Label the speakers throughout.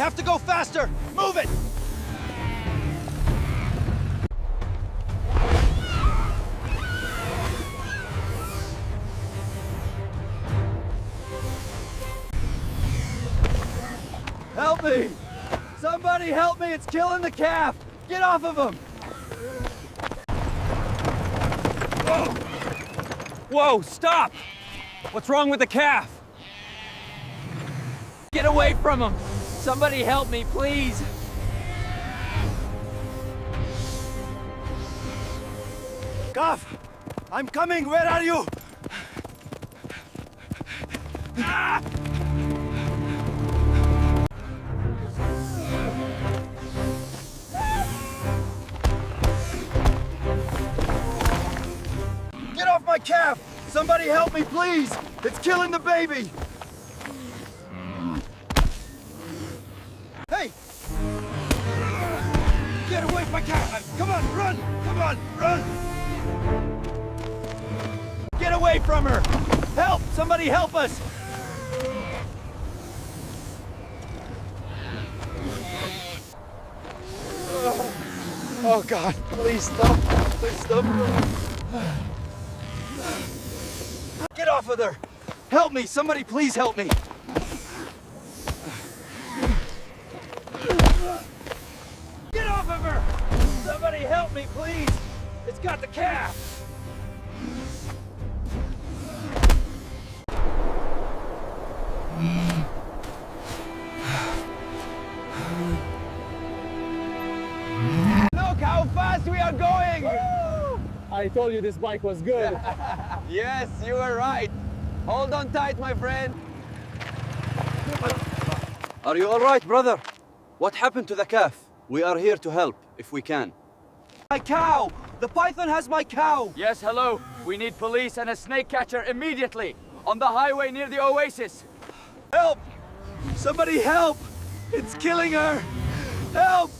Speaker 1: have to go faster! Move it! Help me! Somebody help me! It's killing the calf! Get off of him!
Speaker 2: Whoa! Whoa, stop! What's wrong with the calf?
Speaker 3: Get away from him! Somebody help me, please!
Speaker 1: Calf! I'm coming! Where are you? Ah! Get off my calf! Somebody help me, please! It's killing the baby! Hey! Get away from my calf! Come on, run! Come on, run! Get away from her! Help! Somebody help us! Oh God, please stop! Please stop! Get off of there! Help me! Somebody please help me! Get off of her! Somebody help me, please! It's got the calf! Look how fast we are going!
Speaker 2: I told you this bike was good.
Speaker 3: Yes, you were right. Hold on tight, my friend.
Speaker 1: Are you all right, brother? What happened to the calf? We are here to help, if we can. My cow! The python has my cow!
Speaker 3: Yes, hello. We need police and a snake catcher immediately. On the highway near the oasis.
Speaker 1: Help! Somebody help! It's killing her! Help!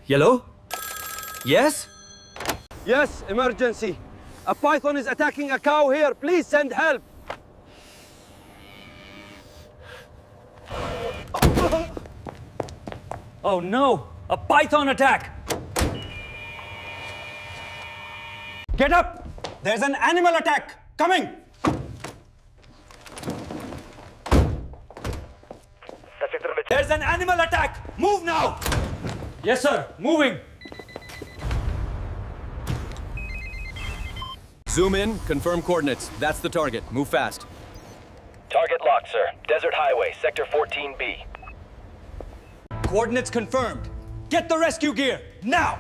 Speaker 2: Yellow? Yes?
Speaker 1: Yes, emergency. A python is attacking a cow here. Please send help.
Speaker 2: Oh no! A python attack! Get up! There's an animal attack coming! There's an animal attack! Move now! Yes, sir. Moving.
Speaker 4: Zoom in, confirm coordinates. That's the target. Move fast.
Speaker 5: Target locked, sir. Desert Highway, Sector 14B.
Speaker 2: Coordinates confirmed. Get the rescue gear, now!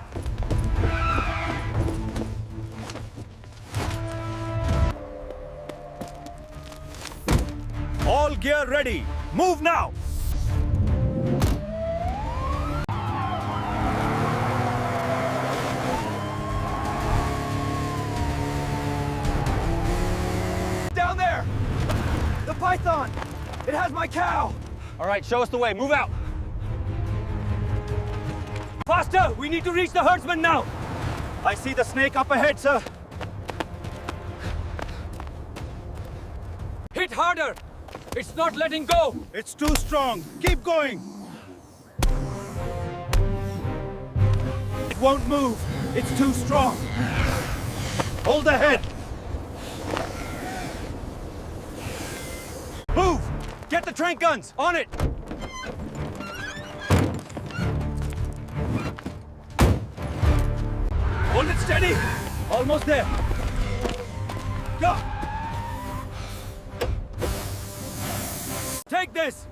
Speaker 2: All gear ready. Move now!
Speaker 1: Down there! The python! It has my cow!
Speaker 2: All right, show us the way. Move out. Faster! We need to reach the herdsman now!
Speaker 1: I see the snake up ahead, sir.
Speaker 2: Hit harder! It's not letting go!
Speaker 1: It's too strong. Keep going. It won't move. It's too strong. Hold the head.
Speaker 2: Move! Get the trank guns! On it!
Speaker 1: Hold it steady. Almost there. Go.
Speaker 2: Take this!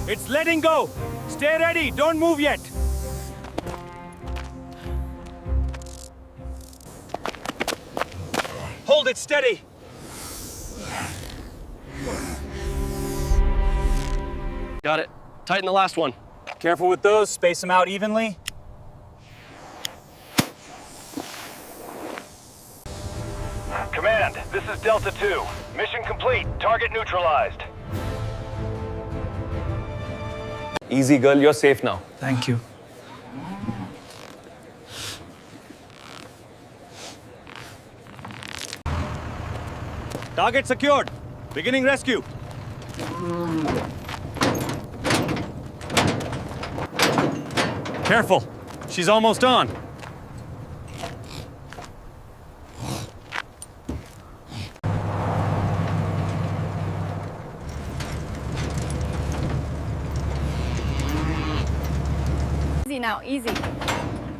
Speaker 2: It's letting go! Stay ready, don't move yet! Hold it steady!
Speaker 5: Got it. Tighten the last one.
Speaker 2: Careful with those, space them out evenly.
Speaker 5: Command, this is Delta 2. Mission complete. Target neutralized.
Speaker 4: Easy, girl. You're safe now.
Speaker 6: Thank you.
Speaker 2: Target secured. Beginning rescue. Careful. She's almost on.
Speaker 7: Easy now, easy.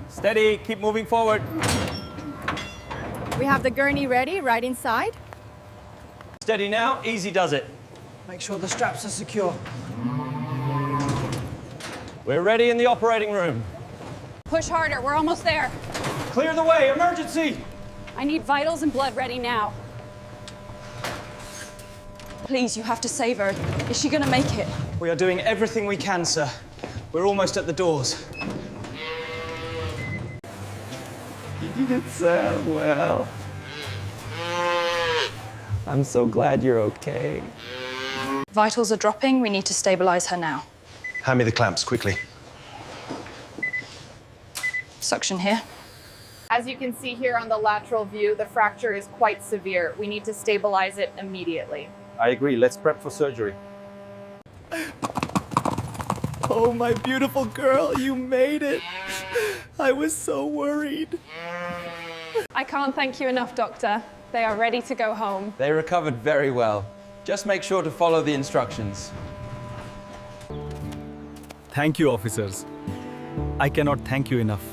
Speaker 2: Steady. Keep moving forward.
Speaker 7: We have the gurney ready, right inside.
Speaker 2: Steady now. Easy does it.
Speaker 6: Make sure the straps are secure.
Speaker 2: We're ready in the operating room.
Speaker 8: Push harder, we're almost there.
Speaker 2: Clear the way. Emergency.
Speaker 8: I need vitals and blood ready now. Please, you have to save her. Is she gonna make it?
Speaker 6: We are doing everything we can, sir. We're almost at the doors.
Speaker 9: You did so well. I'm so glad you're okay.
Speaker 8: Vitals are dropping, we need to stabilize her now.
Speaker 10: Hand me the clamps, quickly.
Speaker 8: Suction here.
Speaker 11: As you can see here on the lateral view, the fracture is quite severe. We need to stabilize it immediately.
Speaker 2: I agree. Let's prep for surgery.
Speaker 9: Oh, my beautiful girl, you made it. I was so worried.
Speaker 8: I can't thank you enough, Doctor. They are ready to go home.
Speaker 1: They recovered very well. Just make sure to follow the instructions.
Speaker 6: Thank you, officers. I cannot thank you enough.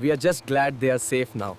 Speaker 9: We are just glad they are safe now.